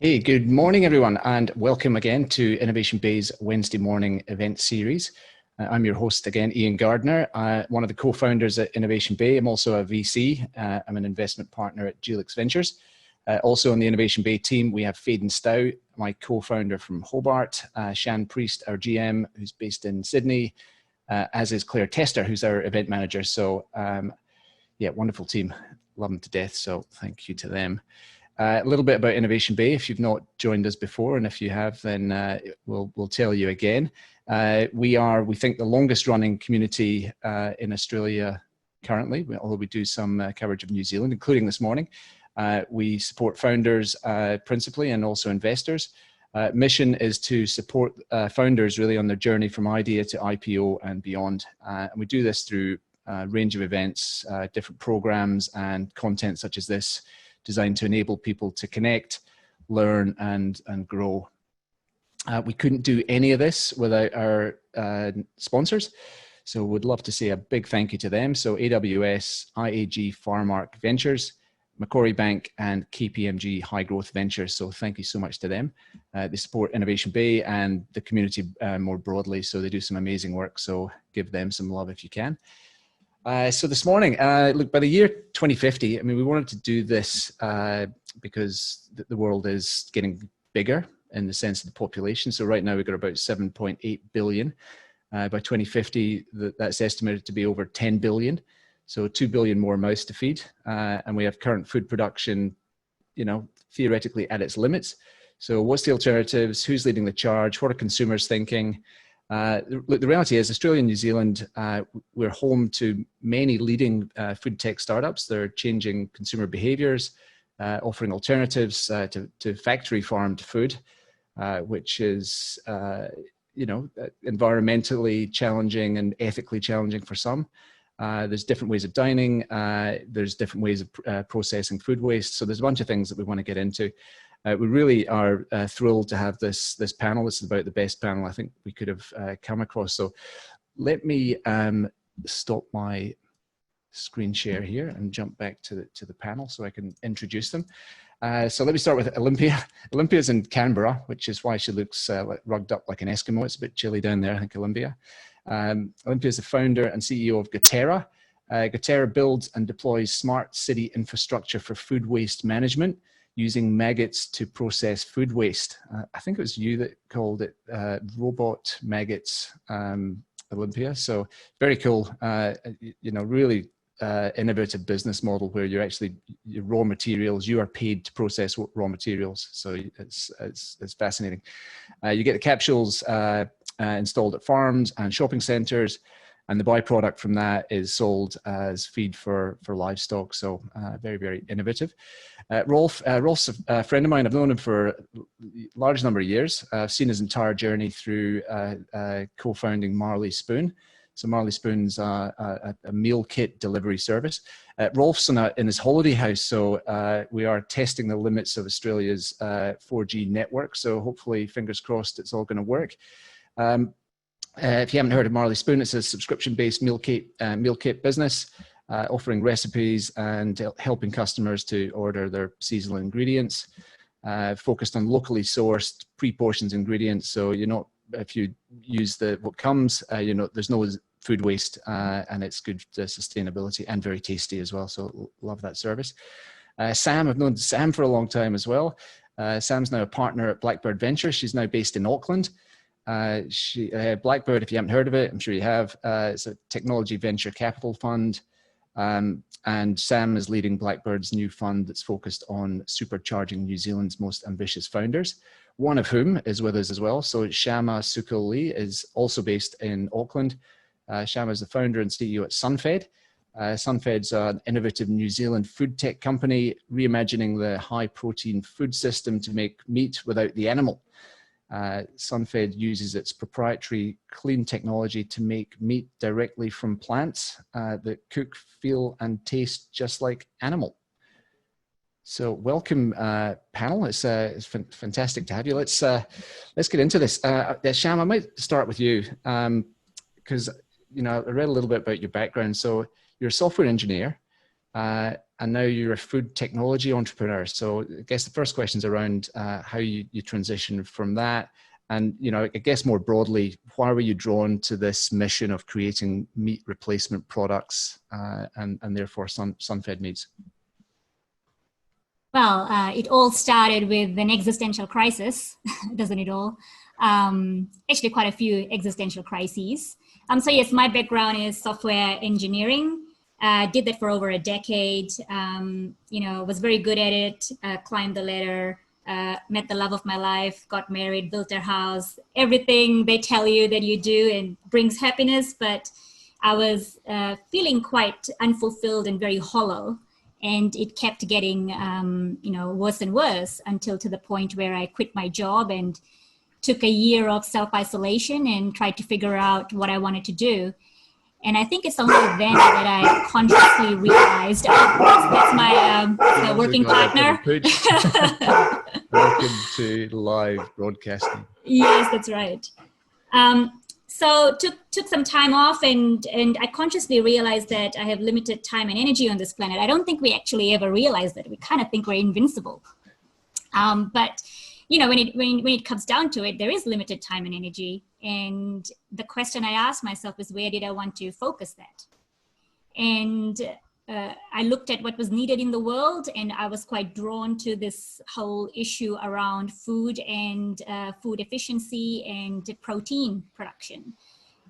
Hey, good morning, everyone, and welcome again to Innovation Bay's Wednesday morning event series. I'm your host again, Ian Gardner, one of the co-founders at Innovation Bay. I'm also a VC. I'm an investment partner at Helix Ventures. Also on the Innovation Bay team, we have Faden Stow, my co-founder from Hobart, Shan Priest, our GM, who's based in Sydney, as is Claire Tester, who's our event manager. So yeah, wonderful team. Love them to death, so thank you to them. A little bit about Innovation Bay, if you've not joined us before, and if you have, then we'll tell you again. We think, the longest running community in Australia currently, although we do some coverage of New Zealand, including this morning. We support founders principally and also investors. Mission is to support founders really on their journey from idea to IPO and beyond. And we do this through a range of events, different programs and content such as this, designed to enable people to connect, learn, and grow. We couldn't do any of this without our sponsors, so would love to say a big thank you to them. So AWS, IAG Pharmark Ventures, Macquarie Bank, and KPMG High Growth Ventures. So thank you so much to them. They support Innovation Bay and the community more broadly, so they do some amazing work, so give them some love if you can. So this morning, look, by the year 2050, I mean, we wanted to do this because the world is getting bigger in the sense of the population. So right now we've got about 7.8 billion. By 2050, that's estimated to be over 10 billion. So 2 billion more mouths to feed. And we have current food production, you know, theoretically at its limits. So what's the alternatives? Who's leading the charge? What are consumers thinking? Look, the reality is Australia and New Zealand, we're home to many leading food tech startups. They're changing consumer behaviors, offering alternatives to factory farmed food, which is, you know, environmentally challenging and ethically challenging for some. There's different ways of dining. There's different ways of processing food waste. So there's a bunch of things that we want to get into. We really are thrilled to have this panel. This is about the best panel I think we could have come across. So let me stop my screen share here and jump back to the panel so I can introduce them. So let me start with Olympia. Olympia's in Canberra, which is why she looks rugged up like an Eskimo. It's a bit chilly down there, I think, Olympia. Olympia is the founder and CEO of Goterra. Goterra builds and deploys smart city infrastructure for food waste management, using maggots to process food waste. I think it was you that called it robot maggots, Olympia. So very cool, you know, really innovative business model where you're actually, your raw materials, you are paid to process raw materials. So it's fascinating. You get the capsules installed at farms and shopping centers, and the byproduct from that is sold as feed for livestock. So very, very innovative. Rolf's a friend of mine. I've known him for a large number of years. I've seen his entire journey through co-founding Marley Spoon. So Marley Spoon's a meal kit delivery service. Rolf's in his holiday house, so we are testing the limits of Australia's 4G network. So hopefully, fingers crossed, it's all going to work. If you haven't heard of Marley Spoon, it's a subscription-based meal kit business, offering recipes and helping customers to order their seasonal ingredients, focused on locally sourced pre-portioned ingredients. So you're not, if you use what comes, you know, there's no food waste, and it's good sustainability and very tasty as well. So love that service. Sam, I've known Sam for a long time as well. Sam's now a partner at Blackbird Ventures. She's now based in Auckland. Blackbird, if you haven't heard of it, I'm sure you have. It's a technology venture capital fund. And Sam is leading Blackbird's new fund that's focused on supercharging New Zealand's most ambitious founders, one of whom is with us as well. So Shama Sukul-Lee is also based in Auckland. Shama is the founder and CEO at Sunfed. Sunfed's an innovative New Zealand food tech company, reimagining the high protein food system to make meat without the animal. Sunfed uses its proprietary clean technology to make meat directly from plants that cook, feel, and taste just like animal. So welcome, panel. It's fantastic to have you. Let's get into this. Sham, I might start with you because you know I read a little bit about your background. So you're a software engineer. and now you're a food technology entrepreneur. So I guess the first question is around how you transitioned from that. And, you know, I guess more broadly, why were you drawn to this mission of creating meat replacement products and therefore sun-fed meats? Well, it all started with an existential crisis, doesn't it all? Actually, quite a few existential crises. So yes, my background is software engineering. Did that for over a decade. You know, was very good at it. Climbed the ladder. Met the love of my life. Got married. Built a house. Everything they tell you that you do and brings happiness. But I was feeling quite unfulfilled and very hollow. And it kept getting, you know, worse and worse until to the point where I quit my job and took a year of self-isolation and tried to figure out what I wanted to do. And I think it's only then that I consciously realized, that's my working partner. Welcome to live broadcasting. Yes, that's right. So took some time off and I consciously realized that I have limited time and energy on this planet. I don't think we actually ever realize that. We kind of think we're invincible. But you know, when it comes down to it, there is limited time and energy. And the question I asked myself is, where did I want to focus that? And I looked at what was needed in the world, and I was quite drawn to this whole issue around food and food efficiency and protein production.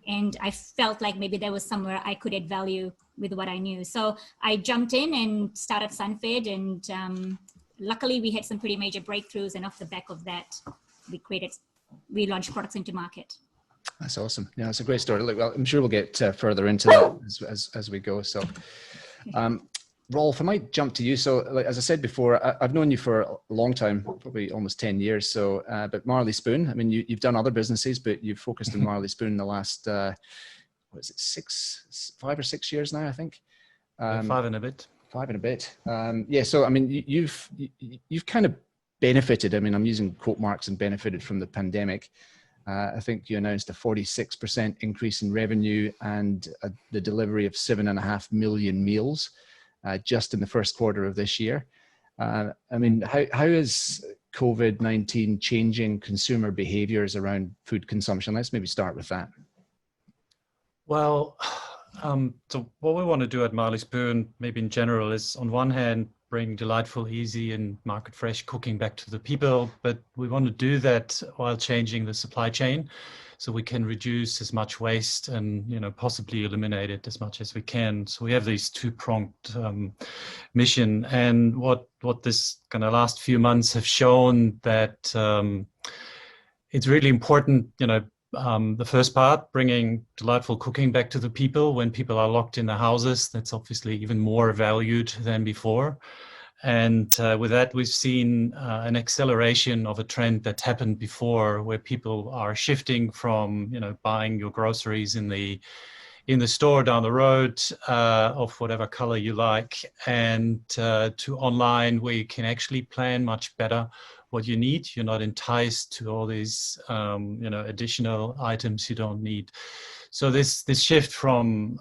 And I felt like maybe there was somewhere I could add value with what I knew. So I jumped in and started Sun-Fed, and luckily we had some pretty major breakthroughs, and off the back of that, we launched products into market. That's awesome. Yeah, it's a great story. Look, well, I'm sure we'll get further into that as we go. So, Rolf, I might jump to you. So, like, as I said before, I've known you for a long time, probably almost 10 years. So, but Marley Spoon, I mean, you've done other businesses, but you've focused on Marley Spoon in the last, what is it, 5 or 6 years now, I think. 5 and a bit. 5 and a bit. Yeah. So, I mean, you've kind of benefited. I mean, I'm using quote marks, and benefited from the pandemic. I think you announced a 46% increase in revenue and the delivery of 7.5 million meals just in the first quarter of this year. I mean, how is COVID-19 changing consumer behaviors around food consumption? Let's maybe start with that. Well, so what we want to do at Marley Spoon, maybe in general, is on one hand, bring delightful, easy and market fresh cooking back to the people, but we want to do that while changing the supply chain so we can reduce as much waste and, you know, possibly eliminate it as much as we can. So we have these two-pronged mission, and what this kind of last few months have shown that it's really important, you know, the first part, bringing delightful cooking back to the people when people are locked in their houses. That's obviously even more valued than before. And with that, we've seen an acceleration of a trend that happened before, where people are shifting from, you know, buying your groceries in the store down the road of whatever color you like, and to online, where you can actually plan much better what you need. You're not enticed to all these, you know, additional items you don't need. So this shift from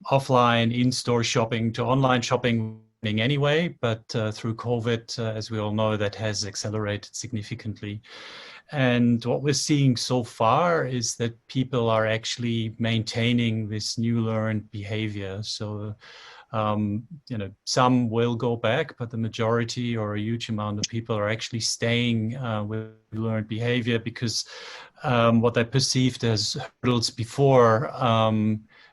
offline in-store shopping to online shopping anyway, but through COVID, as we all know, that has accelerated significantly. And what we're seeing so far is that people are actually maintaining this new learned behavior. So, you know, some will go back, but the majority or a huge amount of people are actually staying with learned behavior, because what they perceived as hurdles before,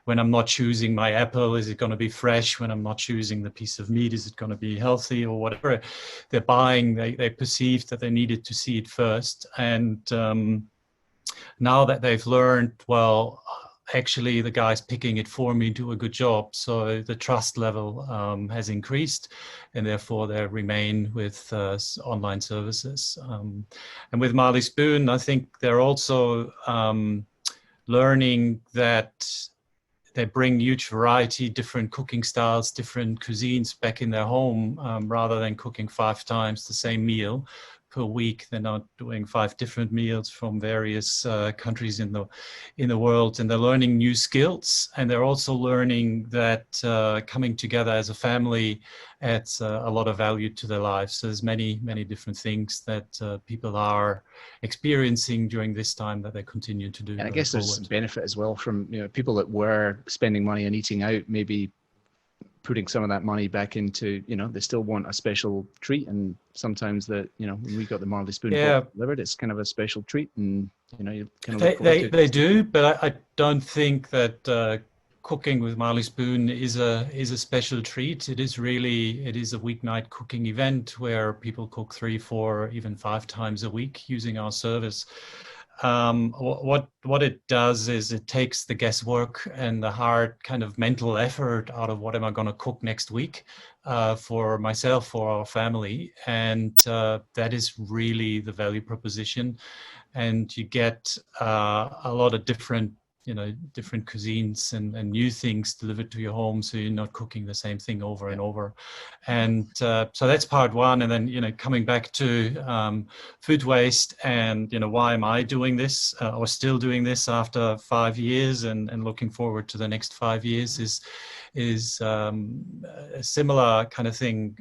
when I'm not choosing my apple, is it going to be fresh? When I'm not choosing the piece of meat, is it going to be healthy, or whatever they're buying? They perceived that they needed to see it first. And now that they've learned, well, actually the guys picking it for me do a good job. So the trust level has increased, and therefore they remain with online services. And with Marley Spoon, I think they're also learning that they bring huge variety, different cooking styles, different cuisines back in their home, rather than cooking 5 times the same meal. per week. They're not doing 5 different meals from various countries in the world, and they're learning new skills, and they're also learning that coming together as a family adds a lot of value to their lives. So there's many different things that people are experiencing during this time that they continue to do. And I guess there's some benefit as well from, you know, people that were spending money on eating out, maybe putting some of that money back into, you know, they still want a special treat. And sometimes that, you know, when we got the Marley Spoon delivered, it's kind of a special treat, and, you know, you kind of they do, but I don't think that cooking with Marley Spoon is a special treat. It is a weeknight cooking event where people cook 3, 4, even 5 times a week using our service. What it does is it takes the guesswork and the hard kind of mental effort out of what am I going to cook next week for myself, for our family, and that is really the value proposition. And you get a lot of different cuisines and new things delivered to your home, so you're not cooking the same thing over and over. And so that's part one. And then, you know, coming back to food waste, and, you know, why am I doing this or still doing this after 5 years and looking forward to the next 5 years is a similar kind of thing.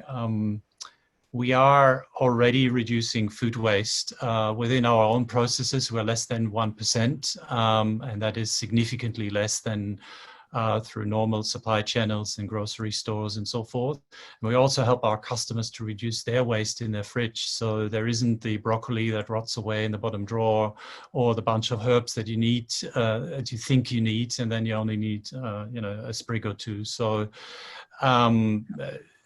We are already reducing food waste within our own processes. We're less than 1%, and that is significantly less than through normal supply channels and grocery stores and so forth. And we also help our customers to reduce their waste in their fridge. So there isn't the broccoli that rots away in the bottom drawer, or the bunch of herbs that you need, that you think you need, and then you only need, you know, a sprig or two. So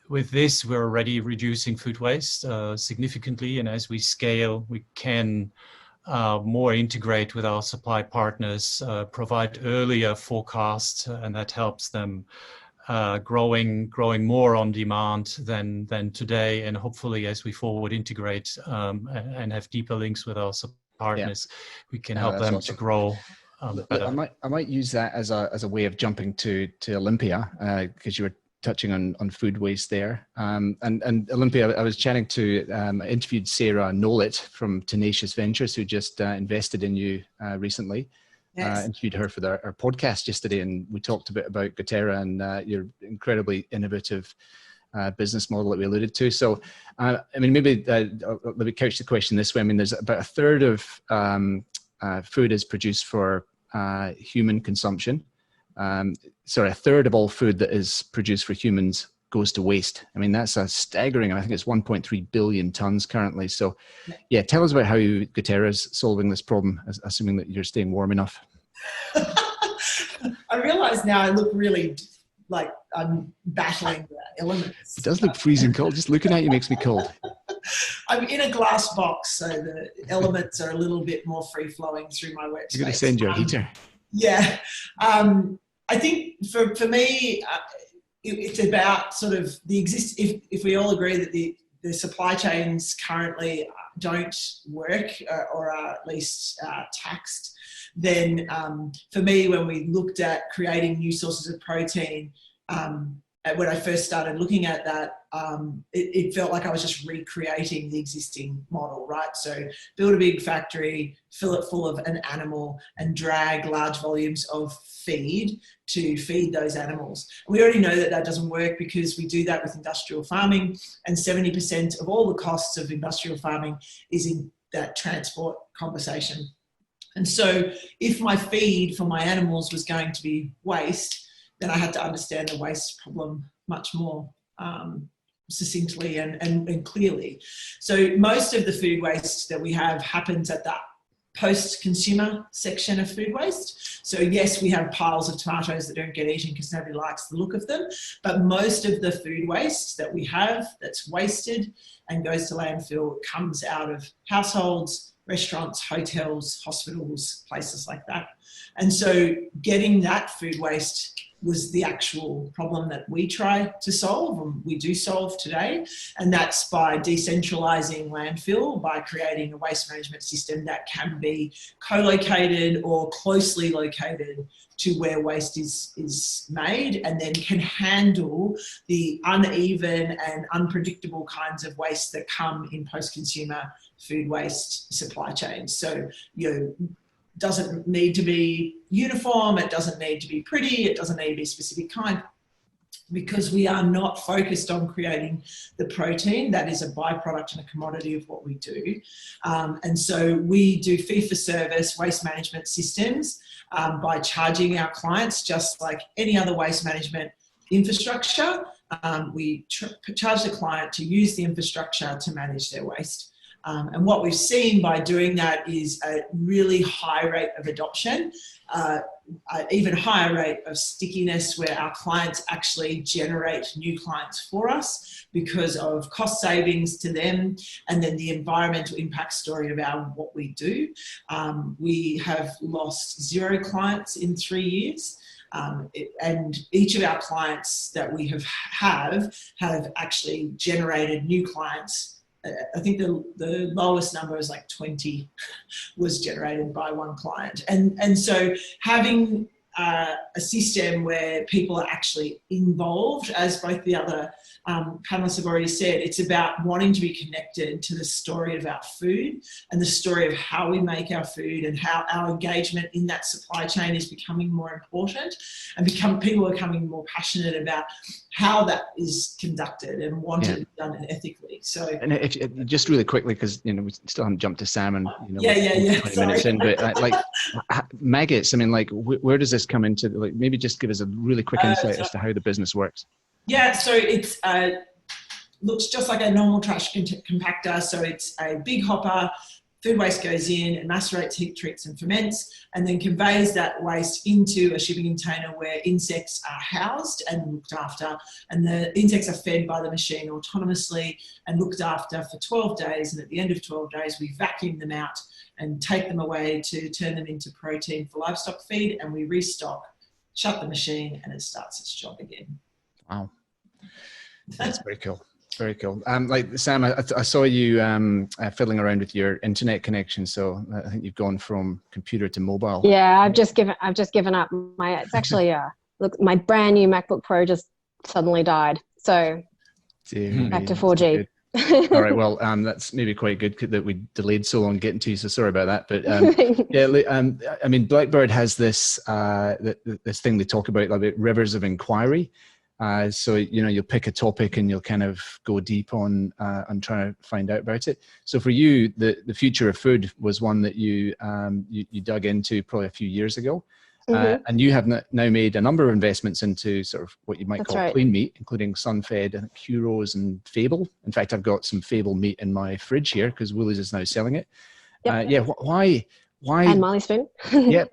with this, we're already reducing food waste significantly, and as we scale, we can more integrate with our supply partners, provide earlier forecasts, and that helps them growing more on demand than today. And hopefully, as we forward integrate and have deeper links with our partners, we can help them to grow. Better. I might use that as a way of jumping to Olympia, because you were touching on food waste there. And Olympia, I was chatting to, I interviewed Sarah Nolet from Tenacious Ventures, who just invested in you recently. Yes. Interviewed her for our podcast yesterday, and we talked a bit about doTERRA and your incredibly innovative business model that we alluded to. So, I mean, maybe let me couch the question this way. I mean, there's about a third of food is produced for human consumption. Sorry, a third of all food that is produced for humans goes to waste. I mean, that's a staggering, I think it's 1.3 billion tons currently. So yeah, tell us about how doTERRA is solving this problem, assuming that you're staying warm enough. I realize now I look really like I'm battling the elements. It does look freezing cold. Just looking at you makes me cold. I'm in a glass box, so the elements are a little bit more free-flowing through my wet space. You're going to send your heater. Yeah. I think for me, it's about sort of if we all agree that the supply chains currently don't work or are at least taxed, then for me, when we looked at creating new sources of protein, when I first started looking at that, it felt like I was just recreating the existing model, right? So build a big factory, fill it full of an animal, and drag large volumes of feed to feed those animals. We already know that that doesn't work because we do that with industrial farming, and 70% of all the costs of industrial farming is in that transport conversation. And so if my feed for my animals was going to be waste, then I had to understand the waste problem much more succinctly and clearly. So most of the food waste that we have happens at that post-consumer section of food waste. So yes, we have piles of tomatoes that don't get eaten because nobody likes the look of them, but most of the food waste that we have that's wasted and goes to landfill comes out of households, restaurants, hotels, hospitals, places like that. And so getting that food waste was the actual problem that we try to solve, and we do solve today. And that's by decentralizing landfill, by creating a waste management system that can be co-located or closely located to where waste is made, and then can handle the uneven and unpredictable kinds of waste waste that come in post-consumer food waste supply chains. So, doesn't need to be uniform, it doesn't need to be pretty, it doesn't need to be a specific kind, because we are not focused on creating the protein that is a byproduct and a commodity of what we do. And so we do fee-for-service waste management systems by charging our clients just like any other waste management infrastructure. We charge the client to use the infrastructure to manage their waste. And what we've seen by doing that is a really high rate of adoption, an even higher rate of stickiness, where our clients actually generate new clients for us because of cost savings to them, and then the environmental impact story about what we do. We have lost 0 clients in 3 years. And each of our clients that we have actually generated new clients. I think the lowest number is like 20 was generated by one client. And so having a system where people are actually involved, as both the other panelists have already said, it's about wanting to be connected to the story of our food and the story of how we make our food, and how our engagement in that supply chain is becoming more important, and people are becoming more passionate about how that is conducted and want it done ethically. So, and if just really quickly, because we still haven't jumped to salmon. 20 minutes in, but like maggots. I mean, like where does this come into? Like maybe just give us a really quick insight as to how the business works. Yeah, so it's looks just like a normal trash compactor. So it's a big hopper. Food waste goes in and macerates, heat treats and ferments, and then conveys that waste into a shipping container where insects are housed and looked after. And the insects are fed by the machine autonomously and looked after for 12 days. And at the end of 12 days, we vacuum them out and take them away to turn them into protein for livestock feed. And we restock, shut the machine, and it starts its job again. Wow. That's very cool. Very cool. Like Sam, I saw you fiddling around with your internet connection. So I think you've gone from computer to mobile. Yeah, I've just given up. It's actually look, my brand new MacBook Pro just suddenly died. So back to 4G. All right. Well, that's maybe quite good that we delayed so long getting to you. So sorry about that. But I mean, Blackbird has this this thing they talk about rivers of inquiry. So you'll pick a topic and you'll kind of go deep on trying to find out about it. So for you, the future of food was one that you dug into probably a few years ago, and you have now made a number of investments into sort of what you might call clean meat, including Sunfed, Heroes, and Fable. In fact, I've got some Fable meat in my fridge here because Woolies is now selling it. Yep. Why? And Marley Spoon. Yep.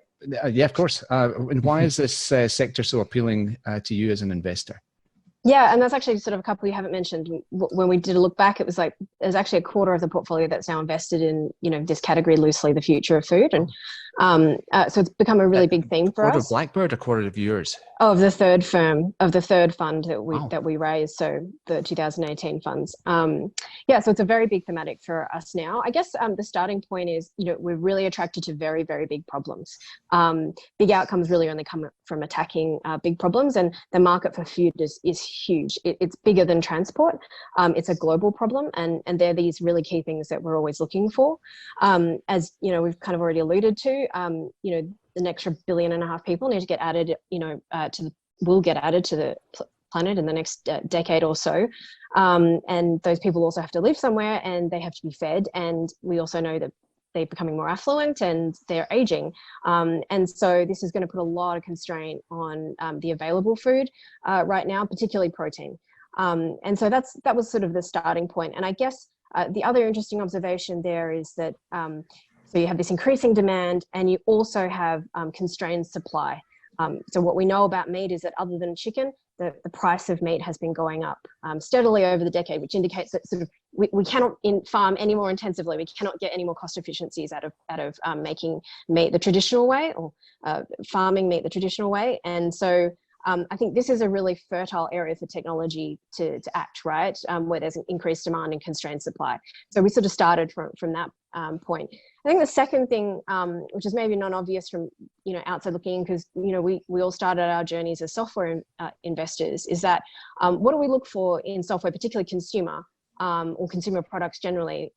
Yeah, of course. And why is this sector so appealing to you as an investor? Yeah, and that's actually sort of a couple you haven't mentioned. When we did a look back, it was like there's actually a quarter of the portfolio that's now invested in this category, loosely the future of food, and so it's become a really big theme for us. Quarter of Blackbird, a quarter of yours. Oh, of the third fund that we raised, so the 2018 funds. Yeah, so it's a very big thematic for us now. I guess the starting point is we're really attracted to very, very big problems. Big outcomes really only come from attacking big problems, and the market for food is huge. It's bigger than transport. It's a global problem, and they're these really key things that we're always looking for. As we've kind of already alluded to, an extra 1.5 billion people need to get added, will get added to the planet in the next decade or so. And those people also have to live somewhere and they have to be fed. And we also know that they're becoming more affluent and they're aging. And so this is going to put a lot of constraint on the available food right now, particularly protein. And so that was sort of the starting point. And I guess the other interesting observation there is that so you have this increasing demand and you also have constrained supply. So what we know about meat is that other than chicken, the price of meat has been going up steadily over the decade, which indicates that sort of we cannot farm any more intensively. We cannot get any more cost efficiencies out of making meat the traditional way, or farming meat the traditional way. And so I think this is a really fertile area for technology to act, right? Where there's an increased demand and constrained supply. So we sort of started from that point. I think the second thing, which is maybe non-obvious from outside looking in, because we all started our journeys as software investors, is that what do we look for in software, particularly consumer? or consumer products generally,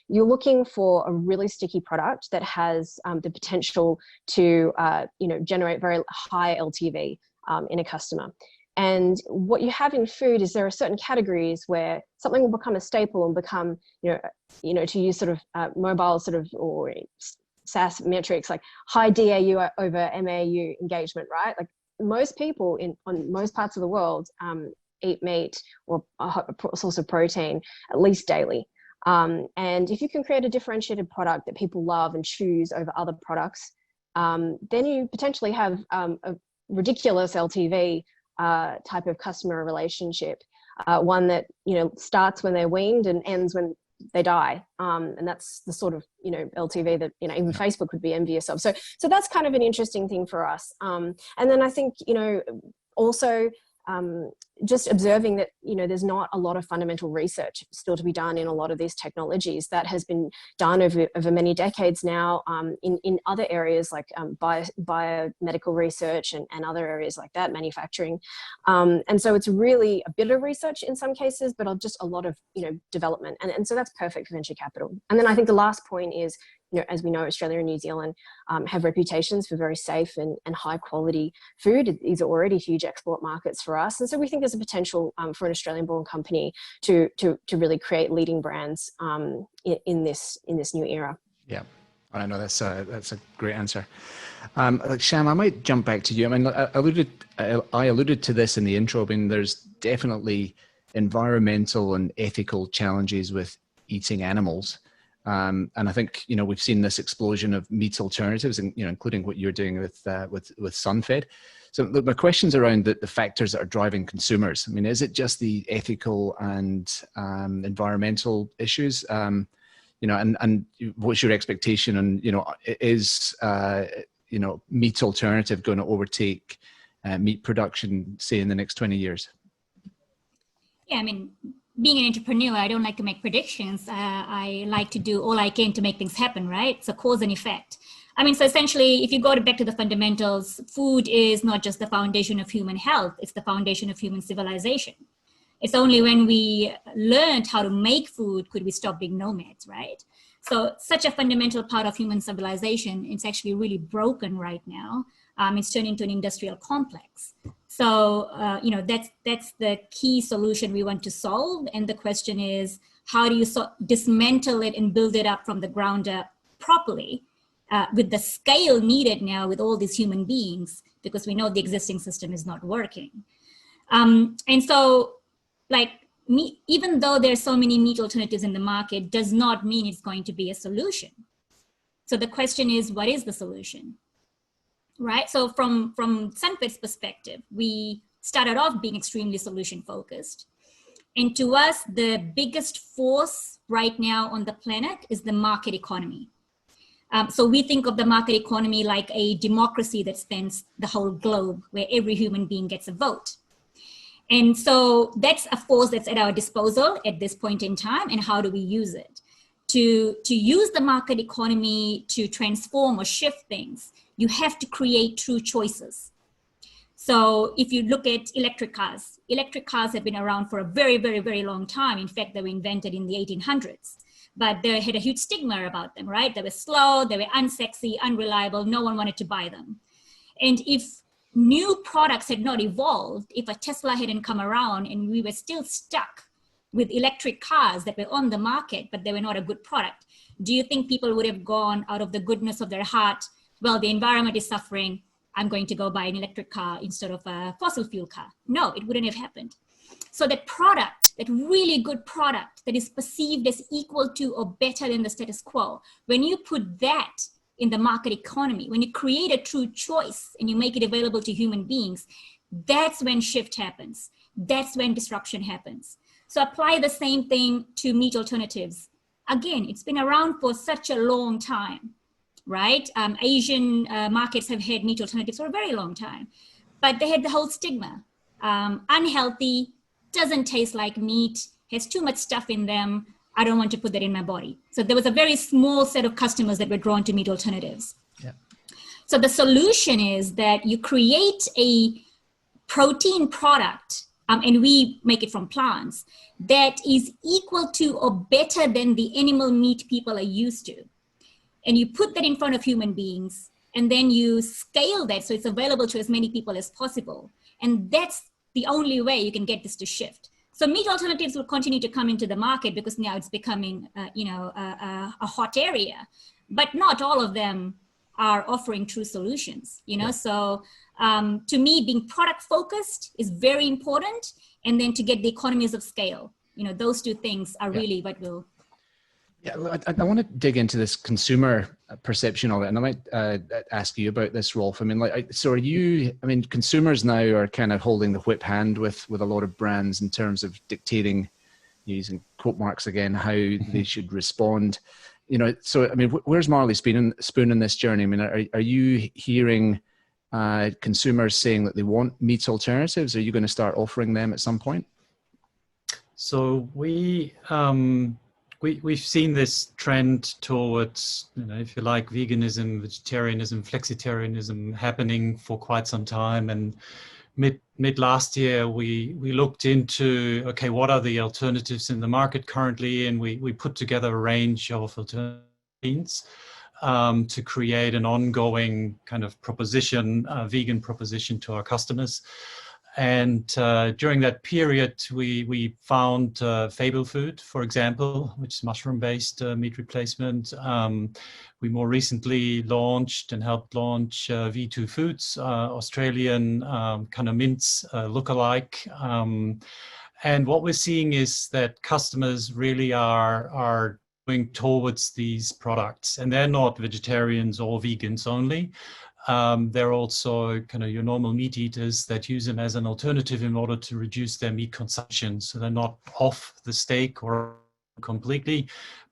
you're looking for a really sticky product that has the potential to generate very high LTV in a customer. And what you have in food is there are certain categories where something will become a staple and become, to use sort of mobile sort of or SaaS metrics like high DAU over MAU engagement, right? Like most people on most parts of the world eat meat or a source of protein at least daily. And if you can create a differentiated product that people love and choose over other products, then you potentially have a ridiculous LTV type of customer relationship, one that starts when they're weaned and ends when they die, and that's the sort of LTV that even Facebook would be envious of. So that's kind of an interesting thing for us. And then I think also just observing that there's not a lot of fundamental research still to be done in a lot of these technologies that has been done over many decades now in other areas like biomedical research and other areas like that, manufacturing. And so it's really a bit of research in some cases, but just a lot of development. And so that's perfect for venture capital. And then I think the last point is, as we know, Australia and New Zealand have reputations for very safe and high quality food. These are already huge export markets for us. And so we think there's a potential for an Australian born company to really create leading brands in this new era. Yeah. I know that's a great answer. Sham, I might jump back to you. I mean, I alluded to this in the intro. I mean, there's definitely environmental and ethical challenges with eating animals. And I think, we've seen this explosion of meat alternatives, and, including what you're doing with Sunfed. So my question's around the factors that are driving consumers. I mean, is it just the ethical and environmental issues? And what's your expectation? And, is, meat alternative going to overtake meat production, say, in the next 20 years? Yeah, I mean, being an entrepreneur, I don't like to make predictions. I like to do all I can to make things happen, right? So cause and effect. I mean, so essentially, if you go back to the fundamentals, food is not just the foundation of human health, it's the foundation of human civilization. It's only when we learned how to make food could we stop being nomads, right? So such a fundamental part of human civilization, it's actually really broken right now. It's turned into an industrial complex. So, that's the key solution we want to solve. And the question is, how do you dismantle it and build it up from the ground up properly with the scale needed now with all these human beings, because we know the existing system is not working. And so, even though there's so many meat alternatives in the market, does not mean it's going to be a solution. So the question is, what is the solution? Right. So from Sunfed's perspective, we started off being extremely solution focused. And to us, the biggest force right now on the planet is the market economy. So we think of the market economy like a democracy that spans the whole globe, where every human being gets a vote. And so that's a force that's at our disposal at this point in time. And how do we use it? To use the market economy to transform or shift things, you have to create true choices. So if you look at electric cars have been around for a very, very, very long time. In fact, they were invented in the 1800s, but they had a huge stigma about them, right? They were slow, they were unsexy, unreliable, no one wanted to buy them. And if new products had not evolved, if a Tesla hadn't come around and we were still stuck with electric cars that were on the market, but they were not a good product, do you think people would have gone out of the goodness of their heart, well, the environment is suffering, I'm going to go buy an electric car instead of a fossil fuel car? No, it wouldn't have happened. So that product, that really good product that is perceived as equal to or better than the status quo, when you put that in the market economy, when you create a true choice and you make it available to human beings, that's when shift happens. That's when disruption happens. So apply the same thing to meat alternatives. Again, it's been around for such a long time, right? Asian markets have had meat alternatives for a very long time, but they had the whole stigma. Unhealthy, doesn't taste like meat, has too much stuff in them, I don't want to put that in my body. So there was a very small set of customers that were drawn to meat alternatives. Yeah. So the solution is that you create a protein product and we make it from plants, that is equal to or better than the animal meat people are used to. And you put that in front of human beings, and then you scale that so it's available to as many people as possible. And that's the only way you can get this to shift. So meat alternatives will continue to come into the market because now it's becoming, a hot area. But not all of them are offering true solutions, Yeah. So to me, being product focused is very important. And then to get the economies of scale, those two things are really what will. Yeah, I want to dig into this consumer perception of it, and I might ask you about this, Rolf. I mean, so are you? I mean, consumers now are kind of holding the whip hand with a lot of brands in terms of dictating, using quote marks again, how they should respond. So I mean, where's Marley Spoon in this journey? I mean, are you hearing consumers saying that they want meat alternatives? Are you going to start offering them at some point? So we've seen this trend towards, if you like, veganism, vegetarianism, flexitarianism happening for quite some time. And mid last year, we looked into, okay, what are the alternatives in the market currently? And we put together a range of alternatives to create an ongoing kind of proposition, vegan proposition to our customers. And during that period, we found Fable Food, for example, which is mushroom-based meat replacement. We more recently launched and helped launch V2 Foods, Australian kind of mince lookalike. And what we're seeing is that customers really are going towards these products, and they're not vegetarians or vegans only. They're also kind of your normal meat eaters that use them as an alternative in order to reduce their meat consumption. So they're not off the steak or completely,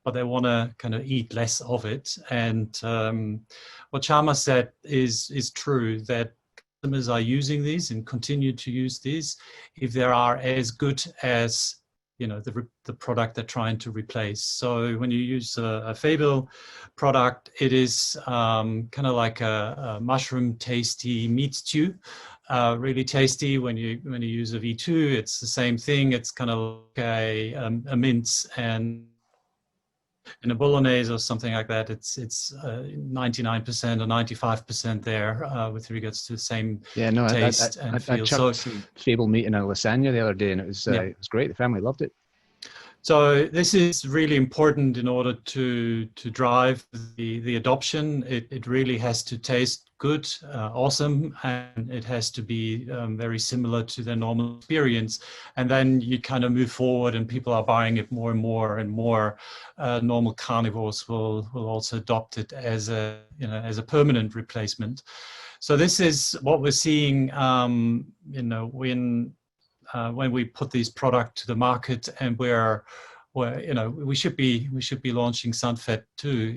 but they want to kind of eat less of it. And what Sharma said is true, that customers are using these and continue to use these if they are as good as the product they're trying to replace. So when you use a Fable product, it is kind of like a mushroom tasty meat stew, really tasty. When you use a V2, it's the same thing. It's kind of like a mince, and in a bolognese or something like that, it's 99% or 95% there with regards to the same taste and feel. I chucked some Fable meat in a lasagna the other day, and it was great. The family loved it. So this is really important in order to drive the adoption. It really has to taste good, awesome, and it has to be very similar to their normal experience. And then you kind of move forward, and people are buying it more and more and more. Normal carnivores will also adopt it as a permanent replacement. So this is what we're seeing. When we put these products to the market, and we should be launching Sunfed too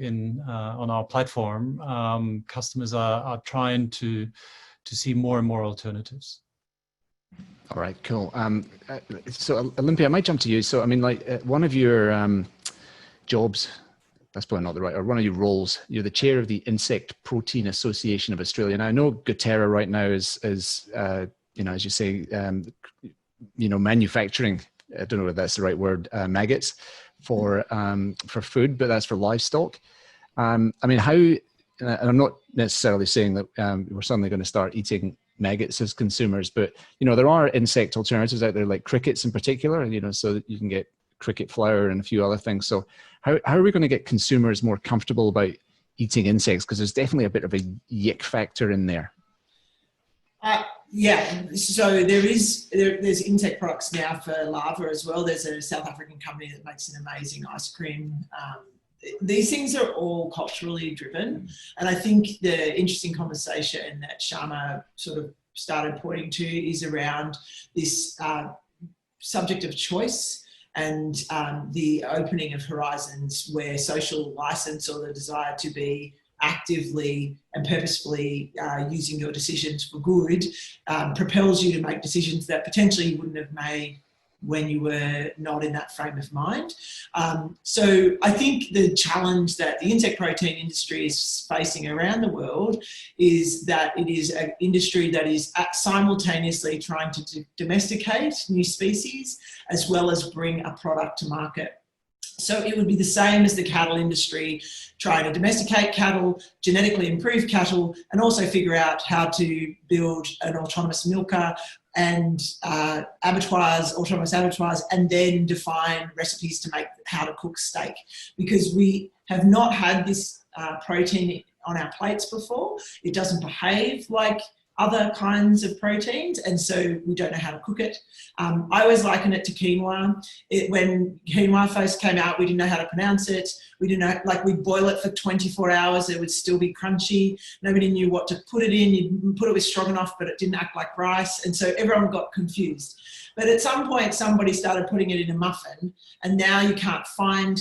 on our platform. Customers are trying to see more and more alternatives. All right, cool. So Olympia, I might jump to you. So I mean, one of your jobs, that's probably not the right, or one of your roles, you're the chair of the Insect Protein Association of Australia. Now I know Goterra right now is as you say, manufacturing, I don't know if that's the right word, maggots for food, but that's for livestock. I mean, and I'm not necessarily saying that we're suddenly going to start eating maggots as consumers, but there are insect alternatives out there, like crickets in particular, and so that you can get cricket flour and a few other things. So how are we going to get consumers more comfortable about eating insects? Because there's definitely a bit of a yick factor in there. So there's insect products now for larvae as well. There's a South African company that makes an amazing ice cream. These things are all culturally driven, and I think the interesting conversation that Sharma sort of started pointing to is around this subject of choice and the opening of horizons where social license or the desire to be actively and purposefully using your decisions for good propels you to make decisions that potentially you wouldn't have made when you were not in that frame of mind. So I think the challenge that the insect protein industry is facing around the world is that it is an industry that is simultaneously trying to domesticate new species as well as bring a product to market. So it would be the same as the cattle industry trying to domesticate cattle, genetically improve cattle, and also figure out how to build an autonomous milker and autonomous abattoirs, and then define recipes to make how to cook steak. Because we have not had this protein on our plates before. It doesn't behave like other kinds of proteins, and so we don't know how to cook it. I always liken it to quinoa. When quinoa first came out, we didn't know how to pronounce it. We didn't know, like, we'd boil it for 24 hours, it would still be crunchy. Nobody knew what to put it in. You'd put it with stroganoff, but it didn't act like rice, and so everyone got confused. But at some point, somebody started putting it in a muffin, and now you can't find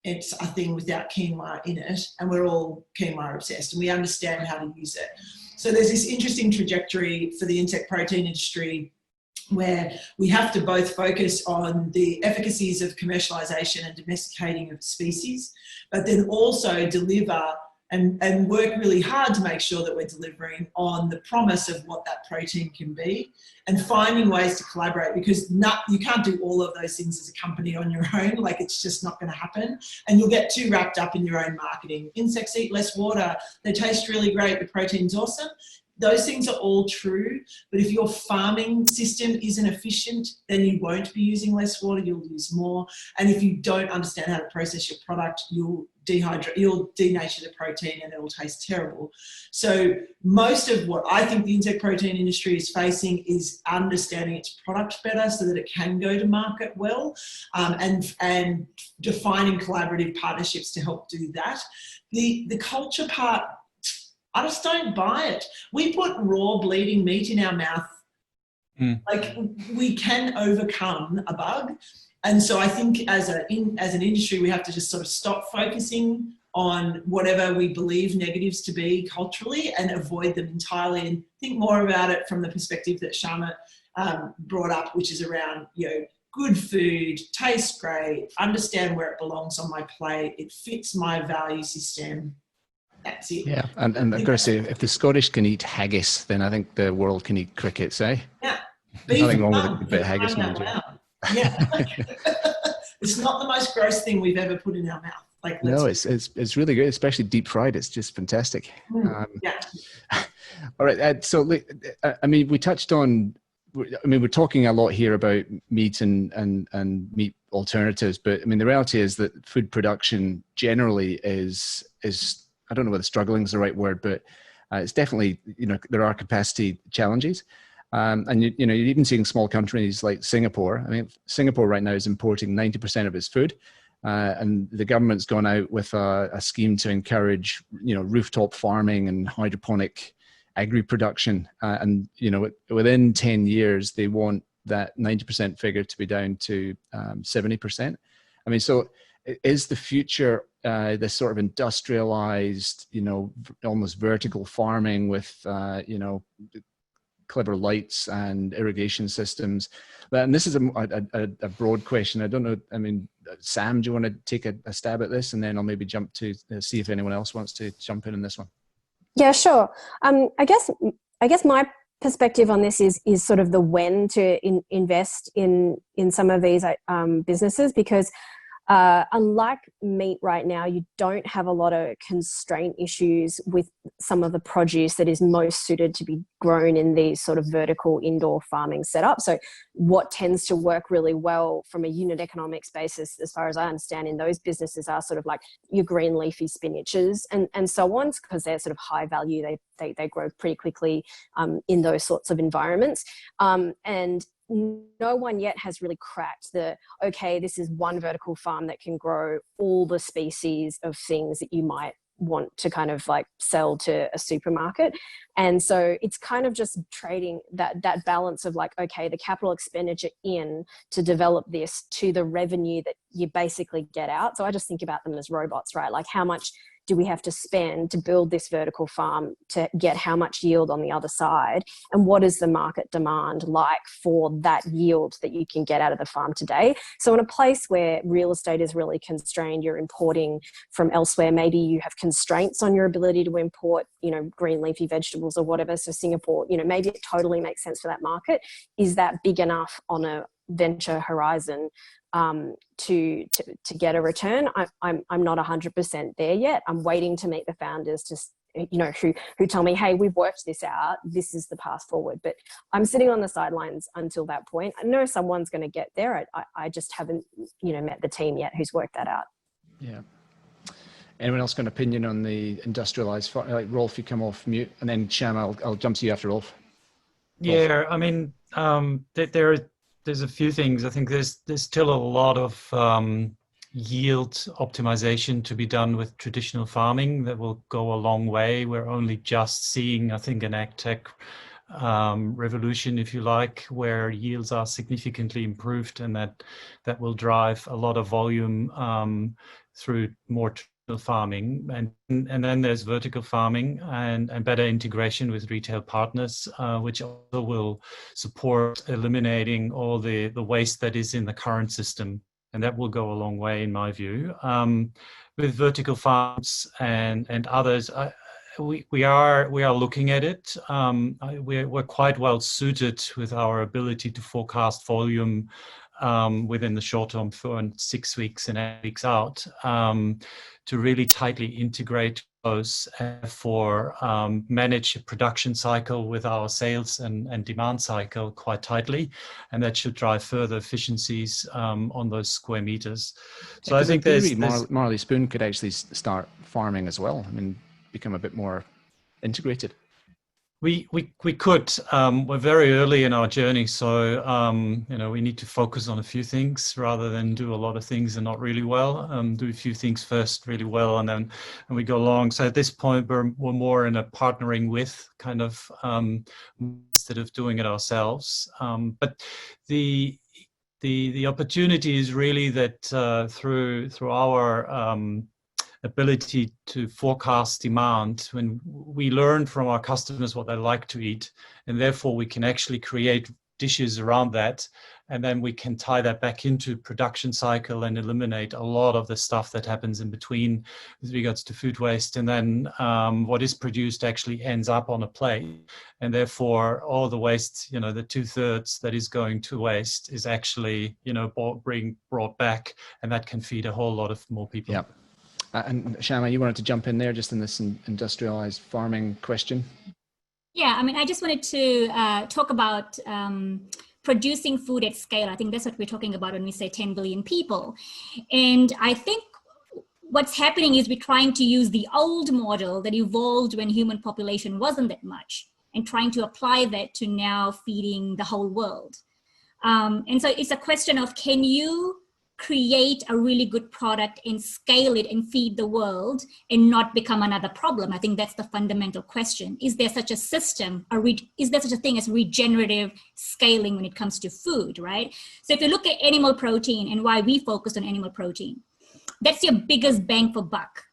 it's a thing without quinoa in it, and we're all quinoa obsessed, and we understand how to use it. So there's this interesting trajectory for the insect protein industry where we have to both focus on the efficacies of commercialisation and domesticating of species, but then also deliver and work really hard to make sure that we're delivering on the promise of what that protein can be, and finding ways to collaborate, because you can't do all of those things as a company on your own. Like, it's just not going to happen, and you'll get too wrapped up in your own marketing. Insects eat less water, they taste really great, the protein's awesome. Those things are all true, but if your farming system isn't efficient, then you won't be using less water, you'll use more. And if you don't understand how to process your product, you'll denature the protein and it'll taste terrible. So most of what I think the insect protein industry is facing is understanding its product better so that it can go to market well, and defining collaborative partnerships to help do that. The culture part, I just don't buy it. We put raw bleeding meat in our mouth. Like, we can overcome a bug. And so I think as an industry, we have to just sort of stop focusing on whatever we believe negatives to be culturally and avoid them entirely, and think more about it from the perspective that Sharma brought up, which is around, good food, tastes great, understand where it belongs on my plate, it fits my value system. That's it. Yeah, and I've got to say, if the Scottish can eat haggis, then I think the world can eat crickets, eh? Yeah. There's nothing wrong with a bit of haggis, man. Yeah. It's not the most gross thing we've ever put in our mouth. Like, no, it's really good, especially deep fried. It's just fantastic. Yeah. All right. So, I mean, we touched on. I mean, we're talking a lot here about meat and meat alternatives, but I mean, the reality is that food production generally is I don't know whether struggling is the right word, but it's definitely, there are capacity challenges. And you're even seeing small countries like Singapore. I mean, Singapore right now is importing 90% of its food, and the government's gone out with a scheme to encourage, rooftop farming and hydroponic agri-production. And within 10 years, they want that 90% figure to be down to 70%. I mean, so is the future this sort of industrialized, almost vertical farming with, clever lights and irrigation systems? And this is a broad question. I don't know. I mean, Sam, do you want to take a stab at this, and then I'll maybe jump to see if anyone else wants to jump in this one? Yeah, sure. I guess my perspective on this is sort of the when to invest in some of these businesses, because unlike meat right now, you don't have a lot of constraint issues with some of the produce that is most suited to be grown in these sort of vertical indoor farming setup. So what tends to work really well from a unit economics basis, as far as I understand, in those businesses are sort of like your green leafy spinaches and so on, because they're sort of high value. They grow pretty quickly in those sorts of environments. And no one yet has really cracked this is one vertical farm that can grow all the species of things that you might want to kind of like sell to a supermarket. And so it's kind of just trading that balance of like, okay, the capital expenditure in to develop this to the revenue that you basically get out. So I just think about them as robots, right? Like how much do we have to spend to build this vertical farm to get how much yield on the other side? And what is the market demand like for that yield that you can get out of the farm today? So in a place where real estate is really constrained, you're importing from elsewhere, maybe you have constraints on your ability to import, green leafy vegetables or whatever. So Singapore, maybe it totally makes sense for that market. Is that big enough on a venture horizon to get a return? I'm not 100% there yet. I'm waiting to meet the founders who tell me, hey, we've worked this out, this is the path forward. But I'm sitting on the sidelines until that point. I know someone's going to get there. I just haven't met the team yet who's worked that out. Yeah. Anyone else got an opinion on the industrialized farm? Like Rolf, you come off mute, and then Sham, I'll jump to you after Rolf. Yeah, I mean, there's a few things. I think there's still a lot of yield optimization to be done with traditional farming that will go a long way. We're only just seeing, I think, an ag tech revolution, if you like, where yields are significantly improved, and that will drive a lot of volume through more traditional farming. And then there's vertical farming and better integration with retail partners, which also will support eliminating all the waste that is in the current system. And that will go a long way, in my view. With vertical farms and others, we are looking at it. We're quite well suited with our ability to forecast volume within the short term for 6 weeks and 8 weeks out, to really tightly integrate those for manage a production cycle with our sales and demand cycle quite tightly, and that should drive further efficiencies on those square meters. So I think there's Marley Spoon could actually start farming as well. I mean, become a bit more integrated. We could. We're very early in our journey, so we need to focus on a few things rather than do a lot of things and not really well. Do a few things first really well, and we go along. So at this point, we're more in a partnering with kind of instead of doing it ourselves. But the opportunity is really that through our ability to forecast demand, when we learn from our customers what they like to eat, and therefore we can actually create dishes around that, and then we can tie that back into production cycle and eliminate a lot of the stuff that happens in between with regards to food waste. And then what is produced actually ends up on a plate, and therefore all the waste, the 2/3 that is going to waste is actually brought back, and that can feed a whole lot of more people. Yeah. And Shama, you wanted to jump in there just in this industrialized farming question? Yeah, I mean, I just wanted to talk about producing food at scale. I think that's what we're talking about when we say 10 billion people. And I think what's happening is we're trying to use the old model that evolved when human population wasn't that much, and trying to apply that to now feeding the whole world. And so it's a question of, can you create a really good product and scale it and feed the world and not become another problem? I think that's the fundamental question. Is there such a system, is there such a thing as regenerative scaling when it comes to food, right? So if you look at animal protein and why we focus on animal protein, that's your biggest bang for buck.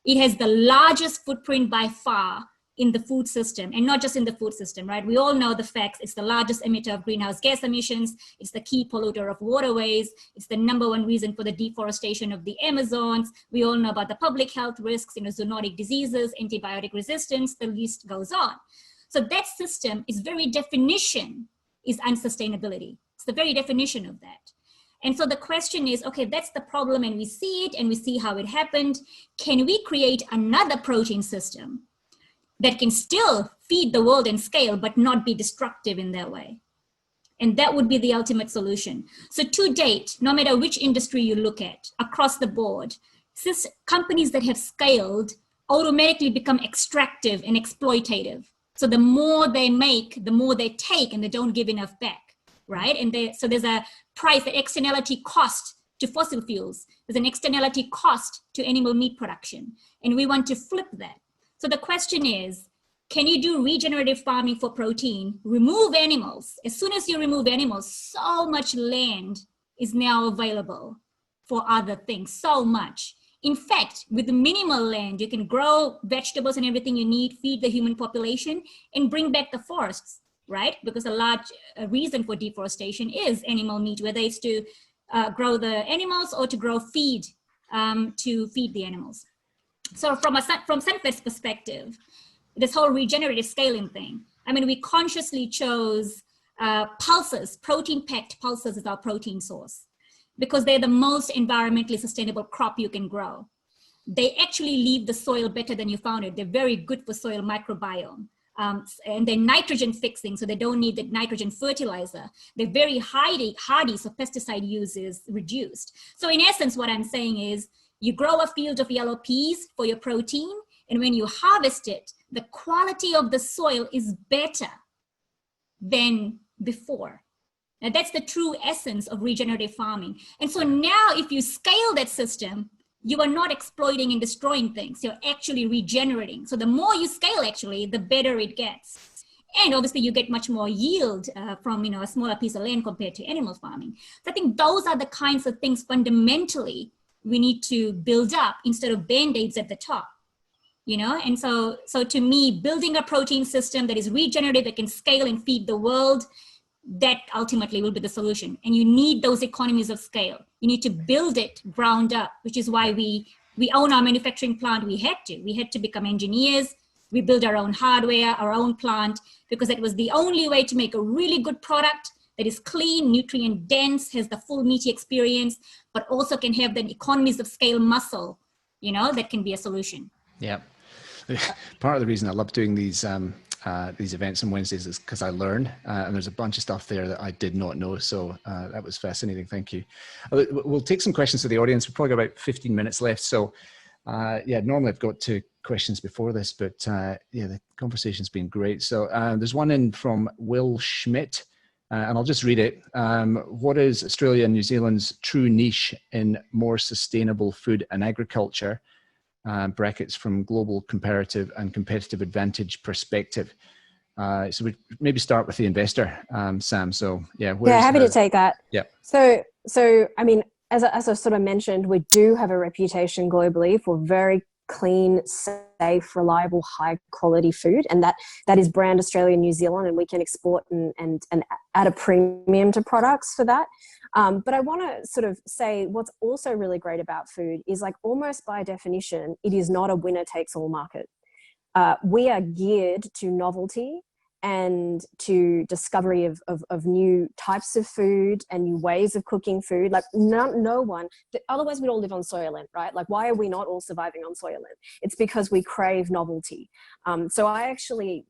It has the largest footprint by far in the food system, and not just in the food system, right? We all know the facts. It's the largest emitter of greenhouse gas emissions. It's the key polluter of waterways. It's the #1 reason for the deforestation of the Amazons. We all know about the public health risks, zoonotic diseases, antibiotic resistance, the list goes on. So that system is very definition is unsustainability. It's the very definition of that. And so the question is, okay, that's the problem, and we see it and we see how it happened. Can we create another protein system that can still feed the world and scale, but not be destructive in that way? And that would be the ultimate solution. So to date, no matter which industry you look at, across the board, companies that have scaled automatically become extractive and exploitative. So the more they make, the more they take, and they don't give enough back, right? And so there's a price, the externality cost to fossil fuels. There's an externality cost to animal meat production. And we want to flip that. So the question is, can you do regenerative farming for protein, remove animals? As soon as you remove animals, so much land is now available for other things, so much. In fact, with the minimal land, you can grow vegetables and everything you need, feed the human population, and bring back the forests, right? Because a large reason for deforestation is animal meat, whether it's to grow the animals or to grow feed to feed the animals. So from Sunfed's perspective, this whole regenerative scaling thing, I mean, we consciously chose pulses, protein-packed pulses as our protein source, because they're the most environmentally sustainable crop you can grow. They actually leave the soil better than you found it. They're very good for soil microbiome. And they're nitrogen fixing, so they don't need the nitrogen fertilizer. They're very hardy, so pesticide use is reduced. So in essence, what I'm saying is, you grow a field of yellow peas for your protein, and when you harvest it, the quality of the soil is better than before. Now that's the true essence of regenerative farming. And so now if you scale that system, you are not exploiting and destroying things. You're actually regenerating. So the more you scale, actually, the better it gets. And obviously you get much more yield from a smaller piece of land compared to animal farming. So I think those are the kinds of things fundamentally we need to build up instead of band-aids at the top. And so to me, building a protein system that is regenerative, that can scale and feed the world, that ultimately will be the solution. And you need those economies of scale. You need to build it ground up, which is why we own our manufacturing plant. We had to become engineers. We built our own hardware, our own plant, because it was the only way to make a really good product that is clean, nutrient dense, has the full meaty experience, but also can have the economies of scale muscle, that can be a solution. Yeah. Part of the reason I love doing these events on Wednesdays is because I learn, and there's a bunch of stuff there that I did not know. So that was fascinating. Thank you. We'll take some questions to the audience. We've probably got about 15 minutes left. So normally I've got 2 questions before this, but the conversation's been great. So there's one in from Will Schmidt, and I'll just read it. What is Australia and New Zealand's true niche in more sustainable food and agriculture? Brackets from global comparative and competitive advantage perspective. So we maybe start with the investor, Sam. So happy to take that. Yeah. So I mean, as I sort of mentioned, we do have a reputation globally for very clean, safe, reliable, high quality food, and that is brand Australia and New Zealand, and we can export and add a premium to products for that. But I want to sort of say what's also really great about food is, like, almost by definition, it is not a winner takes all market. We are geared to novelty and to discovery of new types of food and new ways of cooking food. Like no one, otherwise we'd all live on soylent, right? Like, why are we not all surviving on soylent? It's because we crave novelty. So I actually,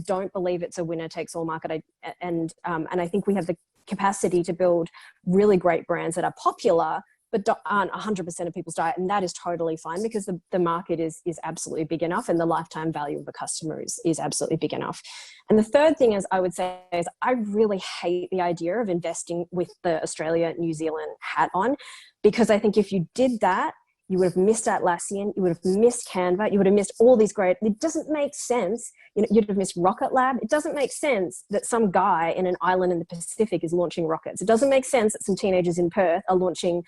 don't believe it's a winner takes all market. And I think we have the capacity to build really great brands that are popular but aren't 100% of people's diet, and that is totally fine, because the market is absolutely big enough, and the lifetime value of a customer is absolutely big enough. And the third thing is, I would say, is I really hate the idea of investing with the Australia-New Zealand hat on, because I think if you did that, you would have missed Atlassian, you would have missed Canva, you would have missed all these great, it doesn't make sense. You'd have missed Rocket Lab. It doesn't make sense that some guy in an island in the Pacific is launching rockets. It doesn't make sense that some teenagers in Perth are launching,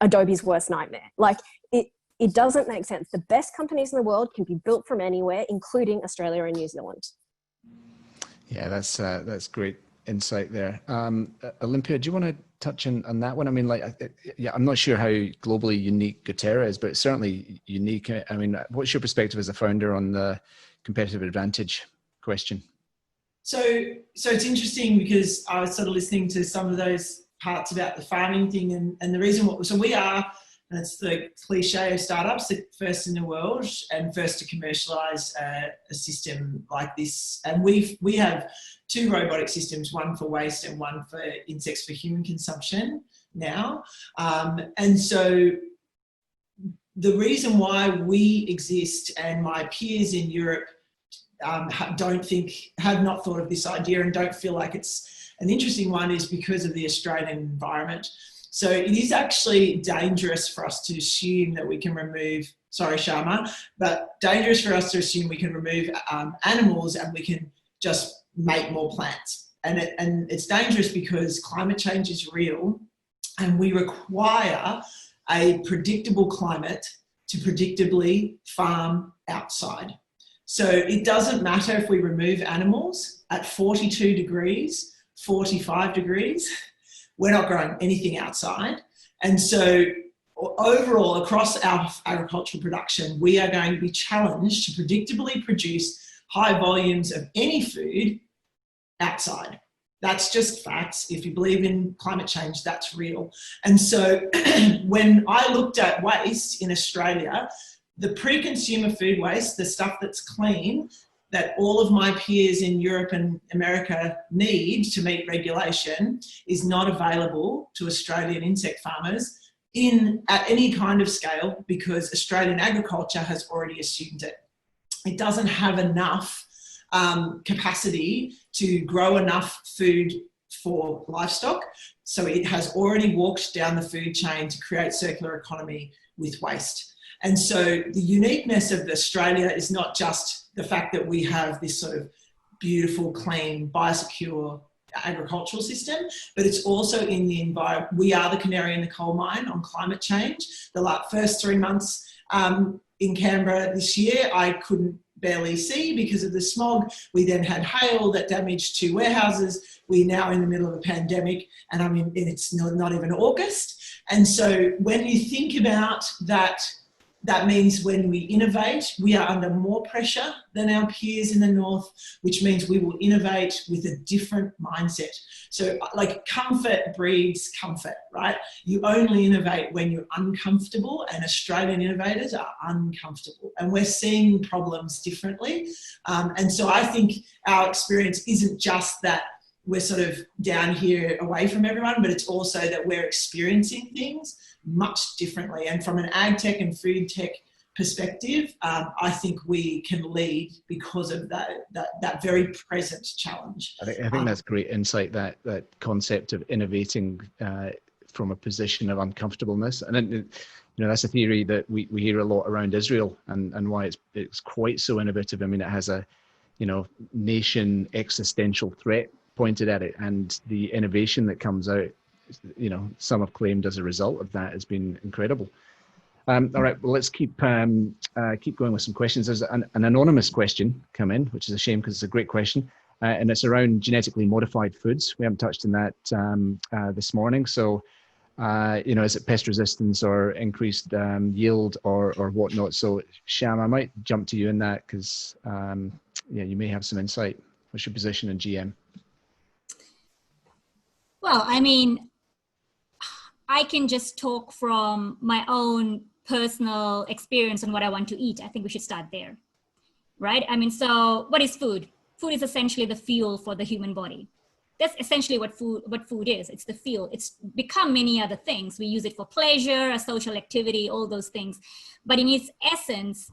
Adobe's worst nightmare. Like, it doesn't make sense. The best companies in the world can be built from anywhere, including Australia and New Zealand. Yeah, that's great insight there. Olympia, do you want to touch on that one? I mean, I'm not sure how globally unique doTERRA is, but it's certainly unique. I mean, what's your perspective as a founder on the competitive advantage question? So it's interesting, because I was sort of listening to some of those parts about the farming thing, and the reason so we are, and it's the cliche of startups, first in the world and first to commercialize a system like this. And we have 2 robotic systems, one for waste and one for insects for human consumption now. And so the reason why we exist, and my peers in Europe have not thought of this idea and don't feel like it's an interesting one, is because of the Australian environment. So it is actually dangerous for us to assume that we can remove, sorry Sharma, but dangerous for us to assume we can remove animals and we can just make more plants. And it's dangerous because climate change is real, and we require a predictable climate to predictably farm outside. So it doesn't matter if we remove animals at 42 degrees, 45 degrees, we're not growing anything outside. And so overall, across our agricultural production, we are going to be challenged to predictably produce high volumes of any food outside. That's just facts. If you believe in climate change, that's real. And so when I looked at waste in Australia, the pre-consumer food waste, the stuff that's clean, that all of my peers in Europe and America need to meet regulation, is not available to Australian insect farmers at any kind of scale, because Australian agriculture has already assumed it. It doesn't have enough capacity to grow enough food for livestock. So it has already walked down the food chain to create circular economy with waste. And so the uniqueness of Australia is not just the fact that we have this sort of beautiful, clean, biosecure agricultural system, but it's also in the environment. We are the canary in the coal mine on climate change. The first 3 months in Canberra this year, I couldn't barely see because of the smog. We then had hail that damaged 2 warehouses. We're now in the middle of a pandemic, and it's not even August. And so when you think about that, that means when we innovate, we are under more pressure than our peers in the north, which means we will innovate with a different mindset. So like comfort breeds comfort, right? You only innovate when you're uncomfortable, and Australian innovators are uncomfortable, and we're seeing problems differently. And so I think our experience isn't just that we're sort of down here away from everyone, but it's also that we're experiencing things much differently. And from an ag tech and food tech perspective, I think we can lead because of that very present challenge. I think that's great insight, that concept of innovating from a position of uncomfortableness. And then, that's a theory that we hear a lot around Israel, and why it's quite so innovative. I mean, it has a nation existential threat pointed at it, and the innovation that comes out, some have claimed as a result of that, has been incredible. All right, well, let's keep going with some questions. There's an anonymous question come in, which is a shame because it's a great question, and it's around genetically modified foods. We haven't touched on that this morning. So, is it pest resistance or increased yield or whatnot? So, Sham, I might jump to you in that because you may have some insight. What's your position in GM? Well, I mean, I can just talk from my own personal experience on what I want to eat. I think we should start there, right? I mean, so what is food? Food is essentially the fuel for the human body. That's essentially what food is. It's the fuel. It's become many other things. We use it for pleasure, a social activity, all those things. But in its essence,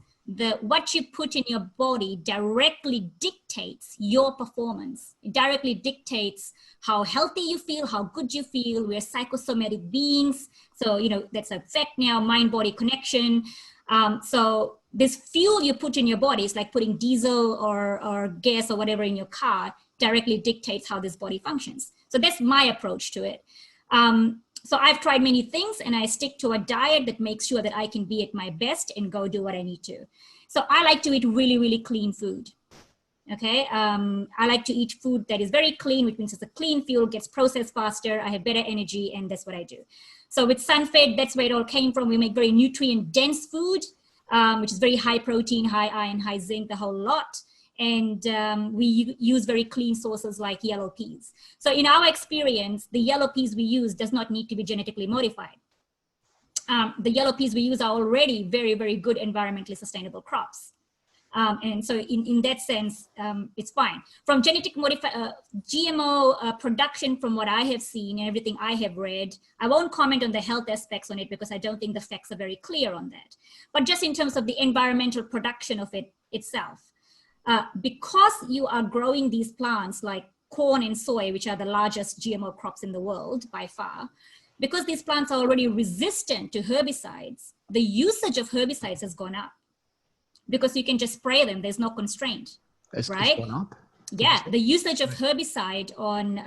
what you put in your body directly dictates your performance. It directly dictates how healthy you feel, how good you feel. We're psychosomatic beings. So, that's a fact now, mind-body connection. So this fuel you put in your body is like putting diesel or gas or whatever in your car, directly dictates how this body functions. So that's my approach to it. So I've tried many things, and I stick to a diet that makes sure that I can be at my best and go do what I need to. So I like to eat really, really clean food. Okay. I like to eat food that is very clean, which means it's a clean fuel, gets processed faster. I have better energy, and that's what I do. So with Sunfed, that's where it all came from. We make very nutrient dense food, which is very high protein, high iron, high zinc, the whole lot. And we use very clean sources like yellow peas. So in our experience, the yellow peas we use does not need to be genetically modified. The yellow peas we use are already very, very good environmentally sustainable crops. And so in that sense, it's fine. From genetic GMO production, from what I have seen and everything I have read, I won't comment on the health aspects on it because I don't think the facts are very clear on that. But just in terms of the environmental production of it itself, because you are growing these plants like corn and soy, which are the largest GMO crops in the world by far, because these plants are already resistant to herbicides, the usage of herbicides has gone up because you can just spray them. There's no constraint, right? It's gone up? Yeah, the usage of herbicide on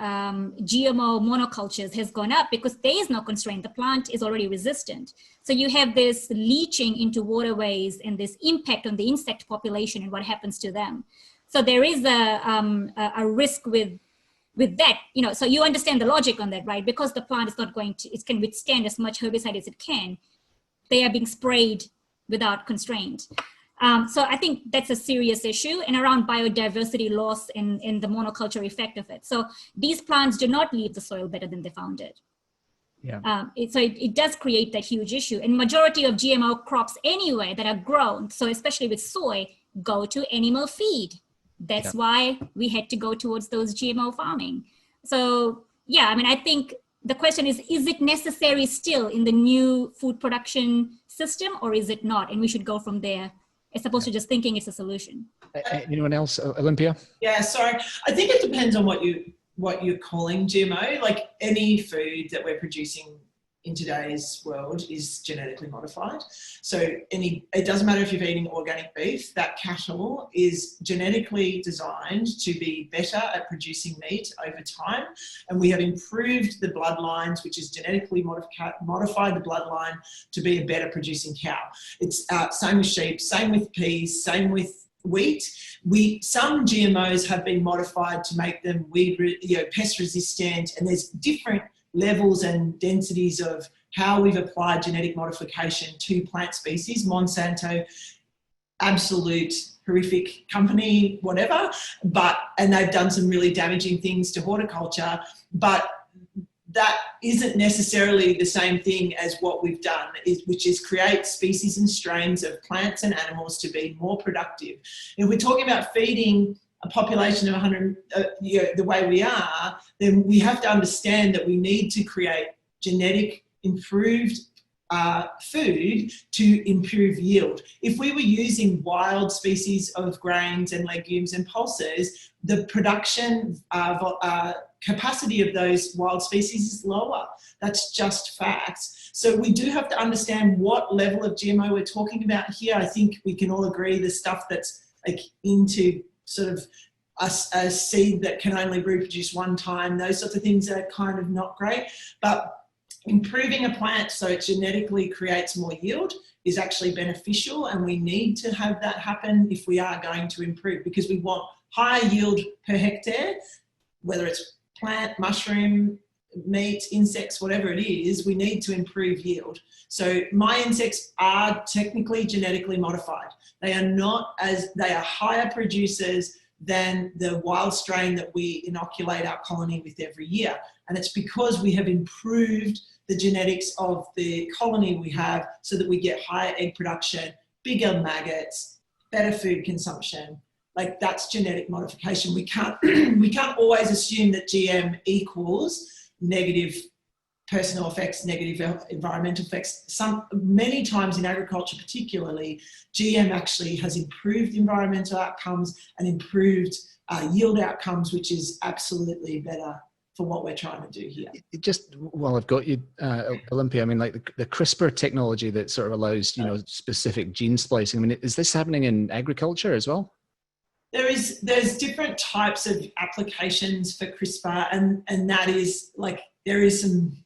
GMO monocultures has gone up because there is no constraint. The plant is already resistant. So you have this leaching into waterways and this impact on the insect population and what happens to them. So there is a risk with that, you know, so you understand the logic on that, right? Because the plant is not going to, it can withstand as much herbicide as it can. They are being sprayed without constraint. So I think that's a serious issue, and around biodiversity loss and the monoculture effect of it. So these plants do not leave the soil better than they found it. Yeah. So it does create that huge issue. And majority of GMO crops anyway that are grown, so especially with soy, go to animal feed. That's why we had to go towards those GMO farming. So yeah, I mean, I think the question is it necessary still in the new food production system, or is it not? And we should go from there, as opposed to just thinking it's a solution. Anyone else, Olympia? Yeah, sorry. I think it depends on what you're calling GMO. Like any food that we're producing in today's world is genetically modified. So it doesn't matter if you're eating organic beef, that cattle is genetically designed to be better at producing meat over time. And we have improved the bloodlines, which is genetically modified the bloodline to be a better producing cow. It's same with sheep, same with peas, same with wheat. Some GMOs have been modified to make them pest resistant, and there's different levels and densities of how we've applied genetic modification to plant species. Monsanto, absolute horrific company, whatever, and they've done some really damaging things to horticulture, but that isn't necessarily the same thing as what we've done, which is create species and strains of plants and animals to be more productive. If we're talking about feeding a population of 100, the way we are, then we have to understand that we need to create genetic improved food to improve yield. If we were using wild species of grains and legumes and pulses, the production capacity of those wild species is lower. That's just facts. So we do have to understand what level of GMO we're talking about here. I think we can all agree the stuff that's like into sort of a seed that can only reproduce one time, those sorts of things are kind of not great. But improving a plant so it genetically creates more yield is actually beneficial, and we need to have that happen if we are going to improve, because we want higher yield per hectare, whether it's plant, mushroom, meat, insects, whatever it is, we need to improve yield. So my insects are technically genetically modified. They are higher producers than the wild strain that we inoculate our colony with every year. And it's because we have improved the genetics of the colony we have so that we get higher egg production, bigger maggots, better food consumption. Like, that's genetic modification. We can't always assume that GM equals negative personal effects, negative environmental effects. Many times in agriculture particularly, GM actually has improved environmental outcomes and improved yield outcomes, which is absolutely better for what we're trying to do here. Just while I've got you, Olympia, I mean, like the CRISPR technology that sort of allows, specific gene splicing. I mean, is this happening in agriculture as well? There's different types of applications for CRISPR, and that is like, there is some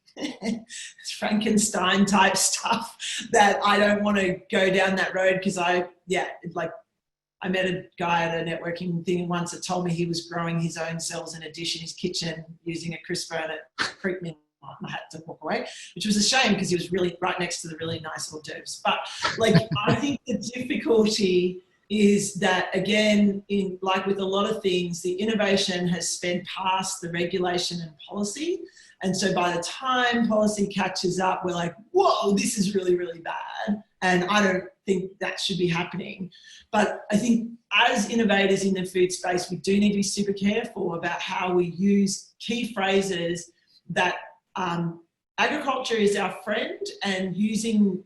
Frankenstein type stuff that I don't want to go down that road, because I met a guy at a networking thing once that told me he was growing his own cells in a dish in his kitchen using a CRISPR, and it freaked me out. I had to walk away, which was a shame because he was really right next to the really nice hors d'oeuvres. But I think the difficulty is that, again, like with a lot of things, the innovation has sped past the regulation and policy. And so by the time policy catches up, we're like, whoa, this is really, really bad. And I don't think that should be happening. But I think as innovators in the food space, we do need to be super careful about how we use key phrases that agriculture is our friend, and using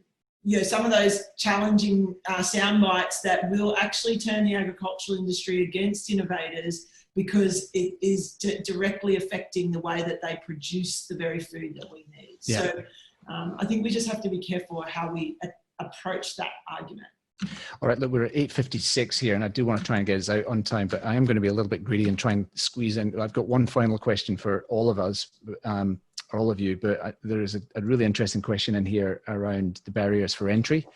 some of those challenging sound bites that will actually turn the agricultural industry against innovators, because it is directly affecting the way that they produce the very food that we need. Yeah. So I think we just have to be careful how we approach that argument. All right, look, we're at 8:56 here, and I do want to try and get us out on time, but I am going to be a little bit greedy and try and squeeze in. I've got one final question for all of us, or all of you, but there is a really interesting question in here around the barriers for entry.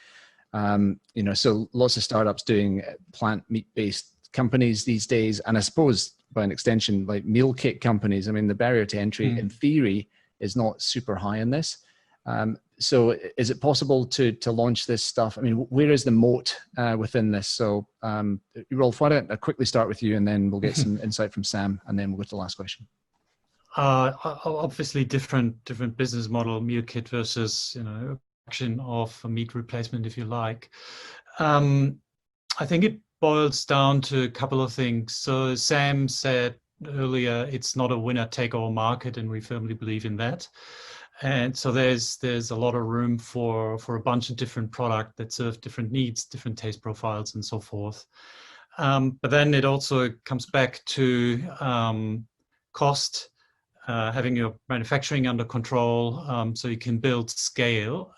You know, so lots of startups doing plant meat-based companies these days, and I suppose by an extension, like meal kit companies. I mean, the barrier to entry, in theory, is not super high in this. So is it possible to launch this stuff? I mean, where is the moat within this? So Rolf, why don't I quickly start with you, and then we'll get some insight from Sam, and then we'll go to the last question. Obviously different business model, meal kit versus, you know, action of a meat replacement, if you like. I think it boils down to a couple of things. So Sam said earlier, it's not a winner take all market, and we firmly believe in that. And so there's a lot of room for a bunch of different products that serve different needs, different taste profiles, and so forth. But then it also comes back to cost, having your manufacturing under control, so you can build scale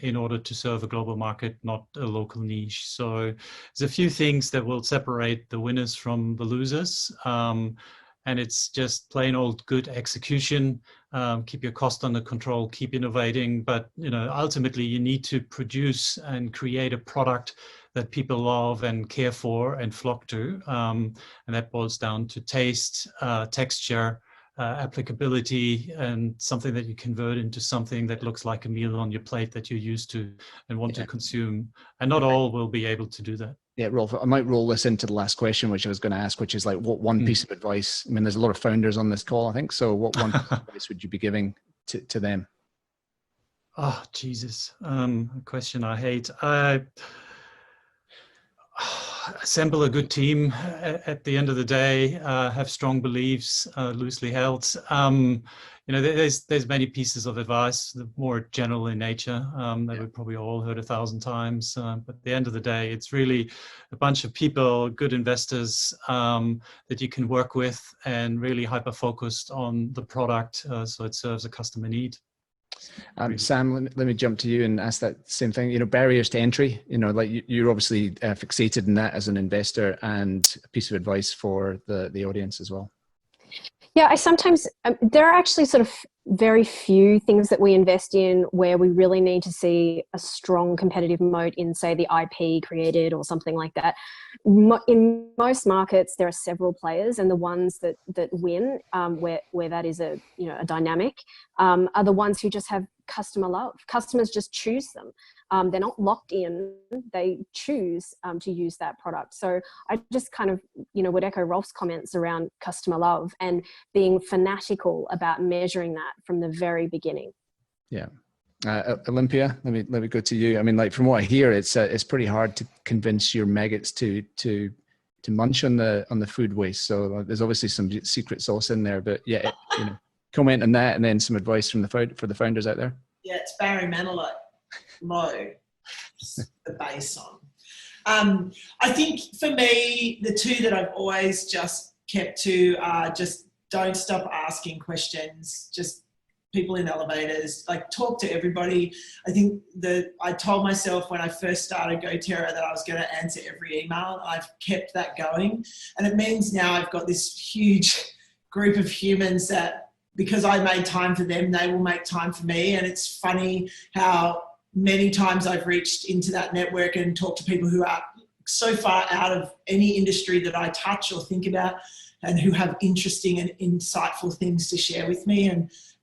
in order to serve a global market, not a local niche. So there's a few things that will separate the winners from the losers. And it's just plain old good execution. Keep your cost under control, keep innovating, but you know, ultimately you need to produce and create a product that people love and care for and flock to. And that boils down to taste, texture, applicability, and something that you convert into something that looks like a meal on your plate that you're used to and want to consume. And not all will be able to do that. Yeah, Rolf, I might roll this into the last question, which I was going to ask, which is like, what one piece of advice? I mean, there's a lot of founders on this call, I think. So what one piece of advice would you be giving to them? Oh, Jesus. A question I hate. Assemble a good team at the end of the day, have strong beliefs, loosely held. You know, there's many pieces of advice, more general in nature, that we've probably all heard 1,000 times. But at the end of the day, it's really a bunch of people, good investors that you can work with, and really hyper-focused on the product so it serves a customer need. Sam, let me jump to you and ask that same thing. You know, barriers to entry, you know, like you're obviously fixated in that as an investor, and a piece of advice for the audience as well. Yeah, I sometimes, there are actually sort of very few things that we invest in where we really need to see a strong competitive moat in, say, the IP created or something like that. In most markets, there are several players, and the ones that win, where that is a dynamic, are the ones who just have customer love. Customers just choose them. They're not locked in. They choose to use that product. So I just kind of, would echo Rolf's comments around customer love and being fanatical about measuring that from the very beginning. Yeah. Olympia, let me go to you. I mean, like, from what I hear, it's pretty hard to convince your maggots to munch on the food waste. So there's obviously some secret sauce in there, but yeah, comment on that, and then some advice for the founders out there. Yeah, it's Barry Manilow. Low, the base on. I think for me, the two that I've always just kept to are just don't stop asking questions. Just people in elevators, like, talk to everybody. I think I told myself when I first started GoTerra that I was going to answer every email. I've kept that going, and it means now I've got this huge group of humans that, because I made time for them, they will make time for me. And it's funny how many times I've reached into that network and talked to people who are so far out of any industry that I touch or think about, and who have interesting and insightful things to share with me.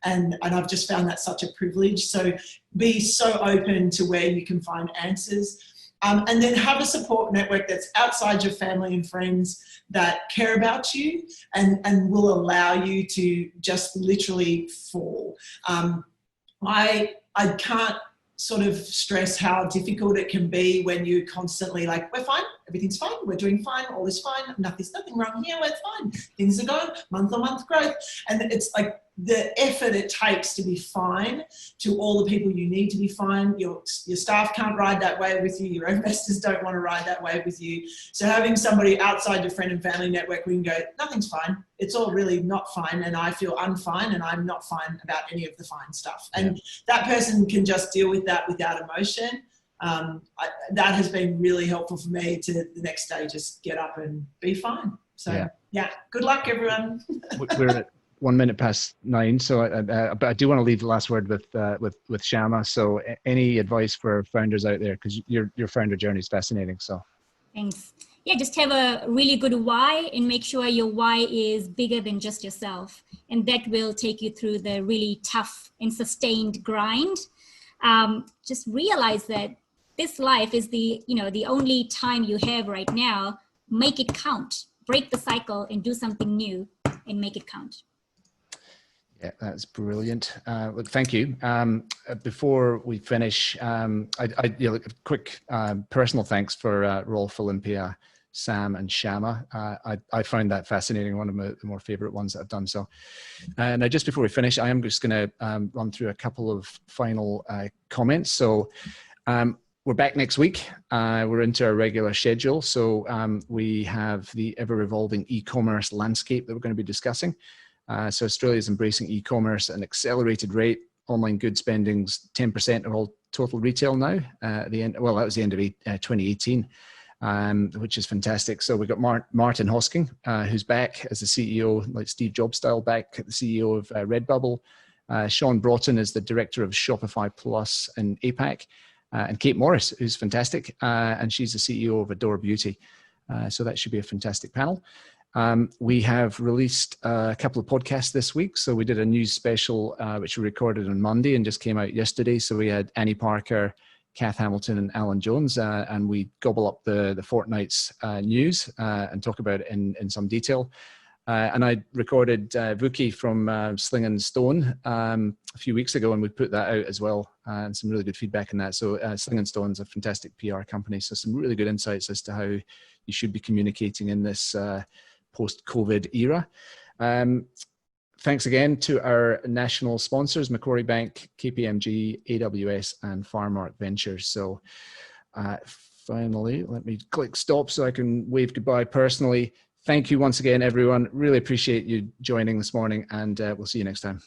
And I've just found that such a privilege. So be so open to where you can find answers. And then have a support network that's outside your family and friends that care about you and will allow you to just literally fall. I can't sort of stress how difficult it can be when you constantly like, we're fine, everything's fine, we're doing fine, all is fine, there's nothing wrong here, we're fine, things are going month-on-month growth. And it's like the effort it takes to be fine, to all the people you need to be fine. Your staff can't ride that wave with you, your investors don't want to ride that wave with you. So having somebody outside your friend and family network where you can go, nothing's fine, it's all really not fine, and I feel unfine, and I'm not fine about any of the fine stuff. And that person can just deal with that without emotion. that has been really helpful for me to the next day just get up and be fine. So yeah, good luck everyone. We're at 1 minute past 9, so but I do want to leave the last word with Shama. So any advice for founders out there, because your founder journey is fascinating. So thanks. Yeah, just have a really good why and make sure your why is bigger than just yourself, and that will take you through the really tough and sustained grind. Just realize that this life is the only time you have right now. Make it count. Break the cycle and do something new and make it count. Yeah, that's brilliant. Look, thank you. Before we finish, a quick personal thanks for Rolf, Olympia, Sam, and Shama. I found that fascinating. One of the more favorite ones that I've done. So, now just before we finish, I am just going to run through a couple of final comments. So, we're back next week. We're into our regular schedule. So we have the ever-evolving e-commerce landscape that we're going to be discussing. So Australia is embracing e-commerce at an accelerated rate. Online good spending's 10% of all total retail now. At the end, well, that was the end of 2018, which is fantastic. So we've got Martin Hosking, who's back as the CEO, like Steve Jobs style, back at the CEO of Redbubble. Sean Broughton is the director of Shopify Plus in APAC. And Kate Morris, who's fantastic, and she's the CEO of Adore Beauty. So that should be a fantastic panel. We have released a couple of podcasts this week. So we did a news special, which we recorded on Monday and just came out yesterday. So we had Annie Parker, Kath Hamilton, and Alan Jones, and we gobble up the fortnight's news and talk about it in some detail. And I recorded Vuki from Sling and Stone a few weeks ago, and we put that out as well, and some really good feedback on that. So Sling and Stone is a fantastic PR company, so some really good insights as to how you should be communicating in this post-COVID era. Thanks again to our national sponsors, Macquarie Bank, KPMG, AWS, and Farmark Ventures. So finally, let me click stop so I can wave goodbye personally. Thank you once again, everyone. Really appreciate you joining this morning, and we'll see you next time.